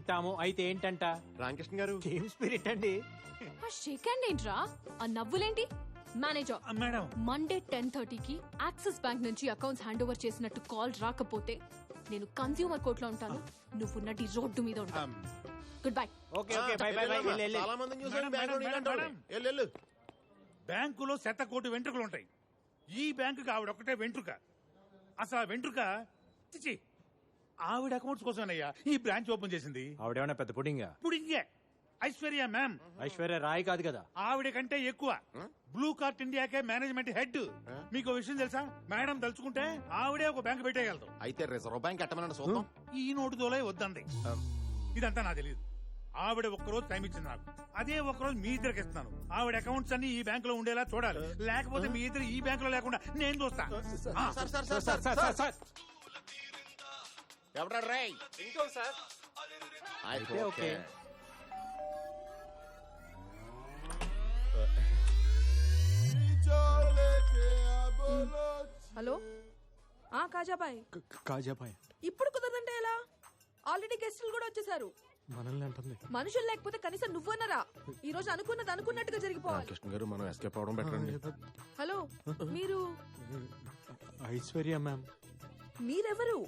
ఉంటాము. అయితే ఏంటంట? రామకృష్ణ గారు టీమ్ స్పిరిట్ అండి. ఆ షేక్ హ్యాండ్ ఏంట్రా? ఆ నవ్వులేంటి? మేనేజర్ మేడం మండే 10:30కి యాక్సిస్ బ్యాంక్ నుంచి అకౌంట్స్ హ్యాండ్ ఓవర్ చేసినట్టు కాల్ రాకపోతే నేను కన్స్యూమర్ కోర్ట్ లో ఉంటాను, నువ్వు నటి రోడ్డు మీద ఉంటాను. Good bye. Okay okay by by by. చాలా మందిని చూసాను బ్యాంకులో నీలాంటి వాళ్ళని. వెళ్ళు. బ్యాంకులో 100,000 వెంట్రుకలు ఉంటాయి. ఈ బ్యాంకుకి ఆవిడ ఒకటే వెంట్రుక. అసలు ఆ వెంట్రుక చిచి ఆవిడ అకౌంట్స్ కోసమేనయ్యా ఈ బ్రాంచ్ ఓపెన్ చేసింది. ఆవిడేమన్నా పెద్ద పుడింగా? ఇప్పుడు ఇంకే ఐశ్వర్య మ్యామ్. ఐశ్వర్య రాయ్ కాదు కదా? ఆవిడ కంటే ఎక్కువ. బ్లూ కార్ట్ ఇండియాకే మేనేజ్మెంట్ హెడ్. మీకు విషయం తెలుసా? మేడం తలుచుకుంటే ఆవిడే ఒక బ్యాంక్ పెట్టేయగలదు. అయితే రిజర్వ్ బ్యాంక్ ఎట్టమన్నాడు చూద్దాం. ఈ నోటు తోలే వద్దంది. ఇదంతా నాకు తెలియదు. ఆవిడ ఒక్కరోజు టైం ఇచ్చింది నాకు. అదే ఒక్కరోజు మీ ఇద్దరికి ఇస్తున్నాను. ఆవిడ అకౌంట్స్ అన్ని ఈ బ్యాంక్ లో ఉండేలా చూడాలి. లేకపోతే మీ ఇద్దరు ఈ బ్యాంక్ లో లేకుండా నేను చూస్తా. ఎవడా రై ఇంకో సార్. ఓకే. హలో కాజాబాయ్. కాజాబాయ్ ఇప్పుడు కుదరదంటే ఎలా? ఆల్రెడీ గెస్టులు కూడా వచ్చేసారు. మనల్ని అంటుంది. మనుషులు లేకపోతే కనీసం నువ్వన్నరా? ఈ రోజు అనుకున్నది అనుకున్నట్టుగా జరిగిపోవాలి. కృష్ణ గారు మనం ఎస్కేప్ అవడం బెటర్ అండి. హలో, మీరు ఐశ్వర్య మ్యామ్. మీరెవరు?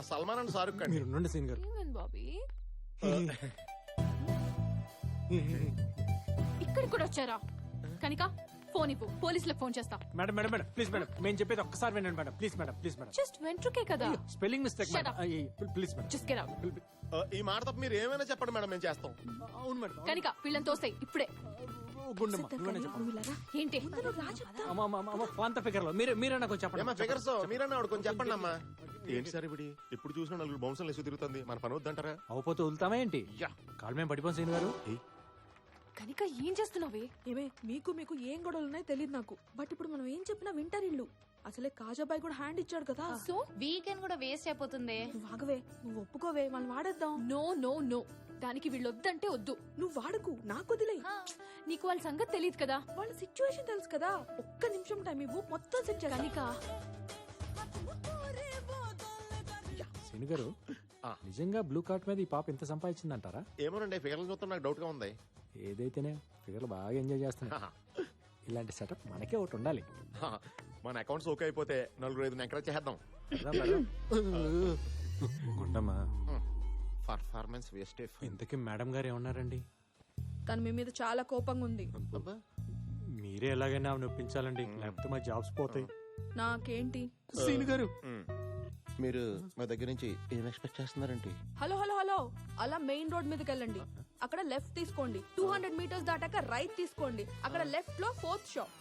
సల్మాన్ అండ్ షారుఖ్ అండి. మీరు ఉండండి సీన్ గారు. బాబీ ఇక్కడికి కూడా వచ్చారా? కనిక ఫోన్ ఇవ్వు, పోలీసులకు ఫోన్ చేస్తా. Madam madam madam please madam, మేము చెప్పేది ఒక్కసారి వినండి madam. Please madam, please madam. Just వెంట్రుకే కదా. Spelling mistake Shut up. Please madam. Just get out. ఈ మాట తప్ప మీరు ఏమైనా చెప్పండి మేడం, మేము చేస్తాం. అవును మేడం. కనిక వీళ్ళని తోస్తాయి ఇప్పుడే. గుండమ్మ నువ్వనే చెప్పండి. ఏంటి? ఫాంత ఫిగర్ లో మీరే నాకు చెప్పండి. ఫిగర్స్ మీరన్నా ఆవిడ కొంచెం చెప్పండి అమ్మా. ఏంటి సార్ ఇప్పుడు ఎప్పుడు చూసినా నలుగురు బౌన్సర్లు వేసి తిరుగుతుంది, మన పని వద్దంటారా? అవపోతే వదులుతామా ఏంటి? కాలు మేము పడిపోం సీన్ గారు. కనిక ఏం చేస్తున్నావే? ఏమే మీకు ఏం గొడవలు ఉన్నాయో తెలియదు నాకు. బట్ ఇప్పుడు మనం ఏం చెప్పినా వింటారు ఇల్లు. అసలే కాజాబాయ్ కూడా హ్యాండ్ ఇచ్చాడు కదా. సో వీకెండ్ కూడా వేస్ట్ అయిపోతుంది. నువ్వు ఆగవే, నువ్వు ఒప్పుకోవే, వాళ్ళు వాడేద్దాం. నో నో నో, దానికి వీళ్ళు వద్దంటే వద్దు. నువ్వు వాడుకు, నాకు వదిలే. నీకు వాళ్ళ సంగతి తెలియదు కదా. వాళ్ళ సిచ్యువేషన్ తెలుసు కదా. ఒక్క నిమిషం టైం ఇవ్వు, మొత్తం సెట్ చేస్తా. కనిక సీన్ గారు నిజంగా బ్లూ కార్ట్ మీద ఈ పాప ఎంత సంపాదించిందంటారా? ఏమోనండి, ఫిగర్లు చూస్తే నాకు డౌట్ గా ఉంది. ఏదైతేనే ఫిగర్లు బాగా ఎంజాయ్ చేస్తున్నా. ఇలాంటి సెటప్ మనకే ఒకటి ఉండాలి. మన అకౌంట్స్ ఓకే అయిపోతే నలుగురు ఐదు ఎంకరేజ్ చేద్దాం. గుండమ్మా పర్ఫార్మెన్స్ వేస్ట్. ఇంతకీ మేడం గారు ఏమన్నారండి? తను మీ మీద చాలా కోపంగా ఉంది. మీరే ఎలాగైనా ఆమె ఒప్పించాలండి, లేకపోతే మా జాబ్స్ పోతాయి. నాకేంటి? సీన్ గారు మీరు మా దగ్గర నుంచి ఏం ఎక్స్పెక్ట్ చేస్తున్నారంటే? హలో హలో హలో, అలా మెయిన్ రోడ్ మీదకి వెళ్ళండి. అక్కడ లెఫ్ట్ తీసుకోండి. 200 మీటర్స్ దాటాక రైట్ తీసుకోండి. అక్కడ లెఫ్ట్ లో 4th షాప్.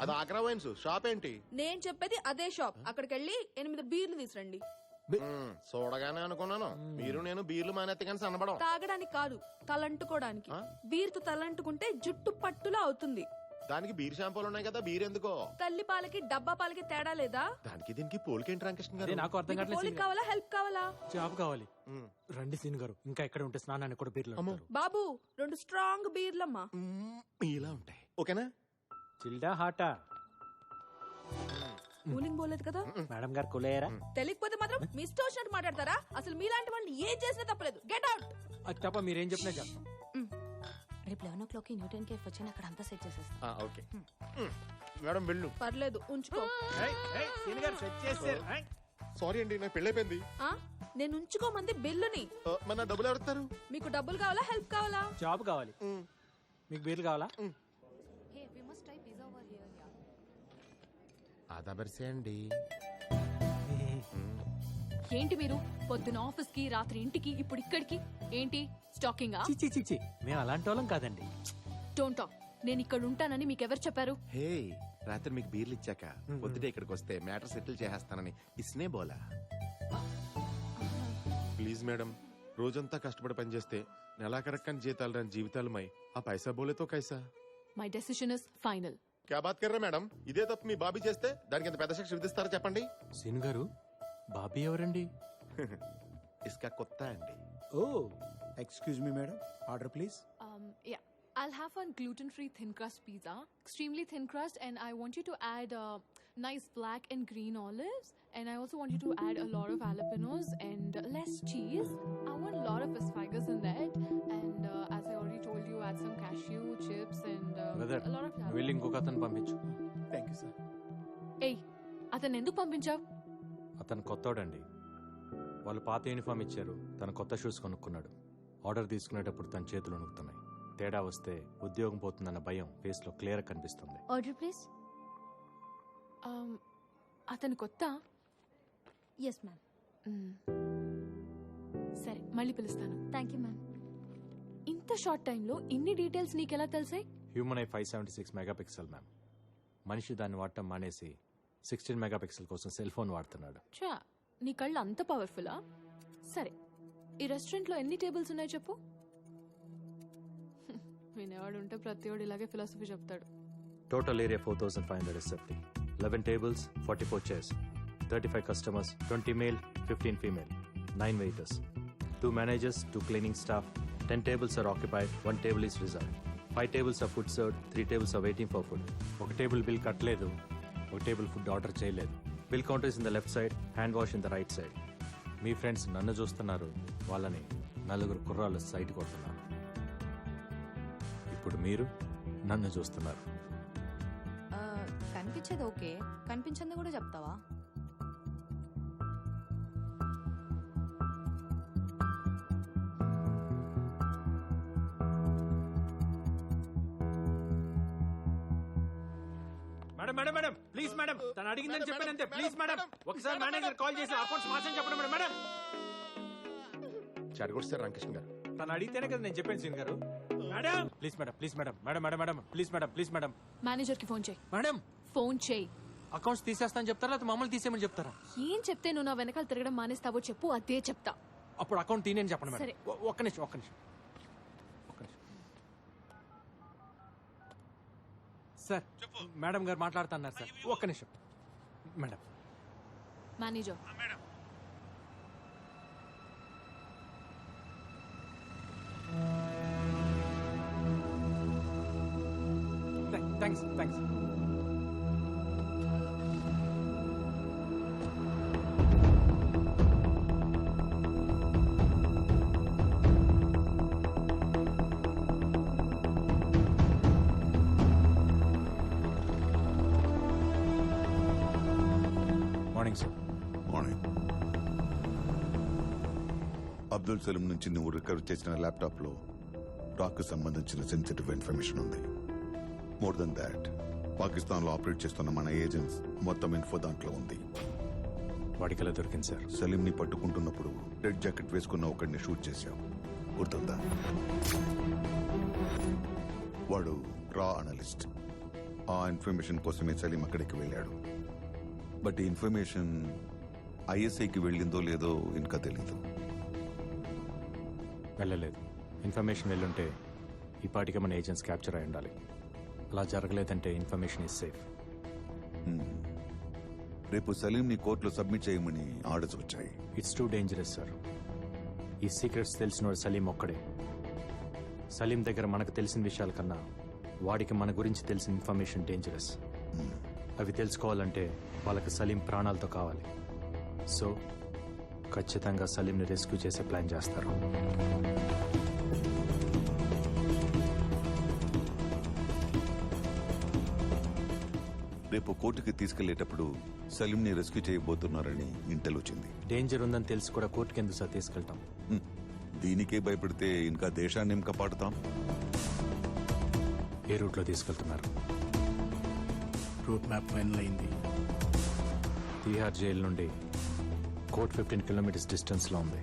అది ఆగ్రా వైన్స్ షాప్ ఏంటి? నేను చెప్పేది అదే షాప్. అక్కడికి వెళ్ళి 8 బీర్లు తీసురండి. చూడగానే అనుకున్నాను మీరు నేను బీర్లు మానేత్తగానే సన్నబడం. తాగడానికి కాదు, తలంటుకోవడానికి. బీర్తో తలంటుకుంటే జుట్టు పట్టులా అవుతుంది. దానికి బీర్ షాంపూలు ఉన్నాయి కదా, బీర్ ఎందుకో? తల్లి పాలకి డబ్బా పాలకి తేడా లేదా? దానికి దీనికి పోలికేంటి రామకృష్ణ గారు? నాకు అర్థం మీకు కావట్లేదు. పోలిక కావాలా, హెల్ప్ కావాలా? జాబ్ కావాలి. రండి సీన్ గారు, ఇంకా ఎక్కడ ఉంటే స్నానాన్ని కూడా బీర్లు బాబు 2 స్ట్రాంగ్ బీర్లమ్మా. ఇలా ఉంటాయి ఓకేనా? చిల్డా హాటా? కూలింగ్ పోలేదు కదా? మేడం గారు కులేయరా? తెలియకపోతే మాత్రం మీ ఇష్టం వచ్చినట్టు మాట్లాడతారా? అసలు మీలాంటి వాళ్ళు ఏం చేసినా తప్పలేదు. Get out. అది తప్ప మీరేం చెప్పినా చేస్తాం. రేపు 11 o'clock న్యూటన్ కేఫ్ వచ్చి అక్కడ అంతా సెట్ చేసేస్తా. ఓకే మేడం వెళ్ళు. పర్లేదు, ఉంచుకో. సారీ అండి, నాకు పెళ్ళైపోయింది. నేను ఉంచుకోమంది బిల్లుని. మన డబ్బులు ఎవరుతారు? మీకు డబ్బులు కావాలా, హెల్ప్ కావాలా? జాబ్ కావాలి. మీకు బీర్లు కావాలా? Hey we must try pizza over here yeah. ఆదా బర్సే అండి. ఏంటి మీరు పొద్దున ఆఫీస్ కి, రాత్రి ఇంటికి, ఇప్పుడు ఇక్కడికి ఏంటి? స్టాకింగ్? చిచ్చి చిచ్చి, మేము అలాంటి వాళ్ళం కాదండి. Don't talk. నేను ఇక్కడ ఉంటానని మీకు ఎవరు చెప్పారు? హే, రాత్రి మీకు బీర్లు ఇచ్చాక పొద్దుటే ఇక్కడికి వస్తే మ్యాటర్ సెటిల్ చేసేస్తానని ఇస్నే బోలా. ప్లీజ్ మేడం, రోజంతా కష్టపడి పనిచేస్తే నెలాఖరక్కని జీతాలు రాని జీవితాలమై ఆ పైసా బోలేతో కైసా. My decision is final. క్యా బాత్ కర్రా మేడం? ఇదే తప్పు మీ బాబీ చేస్తే దానికి ఎంత పెద్ద శిక్ష విధిస్తారో చెప్పండి. సీన్ గారు, బాబీ ఎవరండి? ఇస్కా కొత్త అండి. Oh excuse me madam, order please. Yeah, I'll have one gluten-free thin crust pizza, extremely thin crust, and I want you to add nice black and green olives, and I also want you to add a lot of jalapenos and less cheese. I want a lot of asparagus in that, and as I already told you, add some cashew chips and brother a lot of నువ్వు వెళ్ళి ఇంకొక అతను పంపించు. Thank you sir. ఏయ్, అతను ఎందుకు పంపించావు? అతను కొత్తోడండి. వాళ్ళు పాత యూనిఫామ్ ఇచ్చారు, తన కొత్త షూస్ కొనుక్కున్నాడు. ఆర్డర్ తీసుకునేటప్పుడు తన చేతులు వణుకుతున్నాయి. తేడా వస్తే ఉద్యోగం పోతుందన్న భయం ఫేస్లో క్లియర్ కనిపిస్తుంది. Order please. అతను కొత్త. Yes ma'am. సరే, మళ్ళీ పిలుస్తాను. Thank you ma'am. ఇంత షార్ట్ టైంలో ఇన్ని డీటెయిల్స్ నీకెలా తెలిసాయి? Human I 576 megapixel ma'am. మనిషి దాన్ని వాడటం మానేసి 16 మెగాపిక్సెల్ కోసం సెల్ ఫోన్ వాడుతున్నాడు. చా, నీ కళ్ళు అంత పవర్ఫుల్లా? సరే, ఈ రెస్టారెంట్లో ఎన్ని టేబుల్స్ ఉన్నాయి చెప్పు. వినేవాడు ఉంటే ప్రతివాడు ఇలాగే ఫిలాసఫీ చెప్తాడు. Total area 4570. 11 tables, 44 chairs. 35 customers, 20 male, 15 female. 9 waiters. 2 managers, 2 cleaning staff. 10 tables are occupied, 1 table is reserved. 5 tables are food served, 3 tables are waiting for food. ఒక టేబుల్ బిల్ కట్టలేదు, ఒక టేబుల్ ఫుడ్ ఆర్డర్ చేయలేదు. Bill counter is in the left side, hand wash in the right side. Me friends నన్ను చూస్తున్నారు, వాళ్ళని నలుగురు కుర్రాళ్ళు side కొడుతున్నారు. ఇప్పుడు మీరు నన్ను చూస్తున్నారు. కనిపించేది ఓకే, కనిపించింది కూడా చెప్తావా? Madam madam madam please madam, తను అడిగిందని చెప్పానంతే. ప్లీజ్ మేడం, ఒకసారి మేనేజర్ కాల్ చేసి అకౌంట్స్ మార్చని చెప్పండి మేడం. మేడం చెడగొట్టు సార్ రామకృష్ణ గారు. తను అడిగితేనే కదా నేను చెప్పాను సీన్ గారు. Madam please madam, please madam, madam madam madam please madam, please madam. Manager కి ఫోన్ చేయి. మేడం ఫోన్ చేయి. అకౌంట్స్ తీసేస్తాను చెప్తారా లేదా మమ్మల్ని తీసేయమని చెప్తారా? ఏం చెప్తే నువ్వు నా వెనకాల తిరగడం మానేస్తావో చెప్పు, అదే చెప్తా. అప్పుడు అకౌంట్ తీనేని చెప్పండి సరే. మేడం. ఒక్క నిమిషం ఒక్క నిమిషం ఒక్క నిమిషం సార్, మేడం గారు మాట్లాడుతున్నారు సార్. ఒక్క నిమిషం madam. Manager, thanks thanks. Morning sir. Morning. Abdul Saleem నుంచి నువ్వు రికవర్ చేసిన ల్యాప్టాప్ లో రాక్ సంబంధించిన సెన్సిటివ్ ఇన్ఫర్మేషన్ ఉంది. మోర్ దెన్ దాట్, పాకిస్తాన్ లో ఆపరేట్ చేస్తున్న మన ఏజెంట్స్ మొత్తం ఇన్ఫో దాంట్లో ఉంది. వాడికి ఎలా దొరికింది సార్? సలీం ని పట్టుకుంటున్నప్పుడు రెడ్ జాకెట్ వేసుకున్న ఒకడిని షూట్ చేశావు, గుర్తుందా? వాడు రా అనలిస్ట్. ఆ ఇన్ఫర్మేషన్ కోసమే సలీం అక్కడికి వెళ్ళాడు. బట్ ఈ ఇన్ఫర్మేషన్ ఐఎస్ఐకి వెళ్ళిందో లేదో ఇంకా తెలీదు. వెళ్ళలేదు. ఇన్ఫర్మేషన్ వెళ్ళుంటే ఈ పాటికి మన ఏజెంట్స్ క్యాప్చర్ అయి ఉండాలి. అలా జరగలేదంటే ఇన్ఫర్మేషన్ ఇస్ సేఫ్. రేపు సలీంని కోర్టులో సబ్మిట్ చేయమని ఆర్డర్స్ వచ్చాయి. It's too dangerous sir. ఈ సీక్రెట్స్ తెలిసినోడు సలీం ఒక్కడే. సలీం దగ్గర మనకు తెలిసిన విషయాల కన్నా వాడికి మన గురించి తెలిసిన ఇన్ఫర్మేషన్ డేంజరస్. అవి తెలుసుకోవాలంటే వాళ్ళకి సలీం ప్రాణాలతో కావాలి. సో ఖచ్చితంగా సలీంని రెస్క్యూ చేసే ప్లాన్ చేస్తారు. రేపు కోర్టుకి తీసుకెళ్లేటప్పుడు సలీంని రెస్క్యూ చేయబోతున్నారని ఇంటెల్ వచ్చింది. డేంజర్ ఉందని తెలిసి కూడా కోర్టుకి ఎందుకు సార్ తీసుకెళ్తాం? దీనికే భయపడితే ఇంకా దేశాన్ని ఏం కాపాడుతాం? ఏ రూట్లో తీసుకెళ్తున్నారు? రూట్ మ్యాప్ ఫైనల్ అయింది. తీహార్ జైలు నుండి కోర్ట్ 15 కిలోమీటర్స్ డిస్టెన్స్లో ఉంది.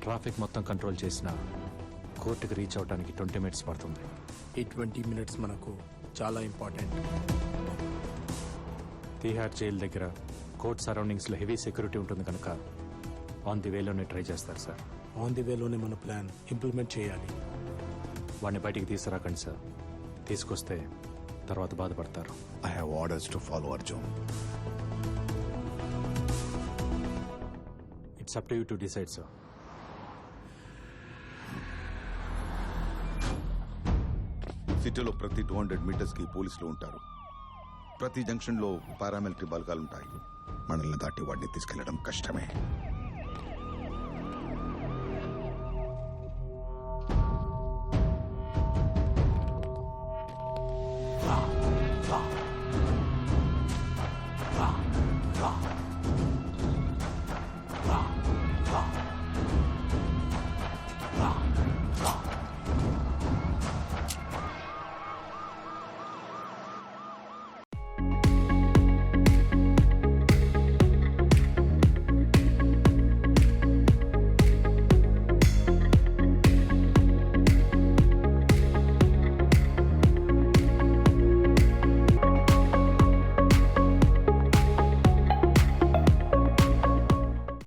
ట్రాఫిక్ మొత్తం కంట్రోల్ చేసినా కోర్టుకి రీచ్ అవడానికి 20 మినిట్స్ పడుతుంది. ఈ 20 మినిట్స్ మనకు చాలా ఇంపార్టెంట్. తీహార్ జైలు దగ్గర కోర్ట్ సరౌండింగ్స్లో హెవీ సెక్యూరిటీ ఉంటుంది కనుక ఆన్ ది వేలోనే ట్రై చేస్తారు సార్. ఆన్ ది వేలోనే మన ప్లాన్ ఇంప్లిమెంట్ చేయాలి. వాడిని బయటికి తీసుకురాకండి సార్. తీసుకొస్తే తర్వాత బాధపడతారు. I have orders to follow Arjun. It's up to you to decide sir. సిటీలో ప్రతి 200 మీటర్స్ కి పోలీసులు ఉంటారు. ప్రతి జంక్షన్ లో పారామిలిటరీ బలగాలుంటాయి. మనల్ని దాటి వాడిని తీసుకెళ్లడం కష్టమే. Ah.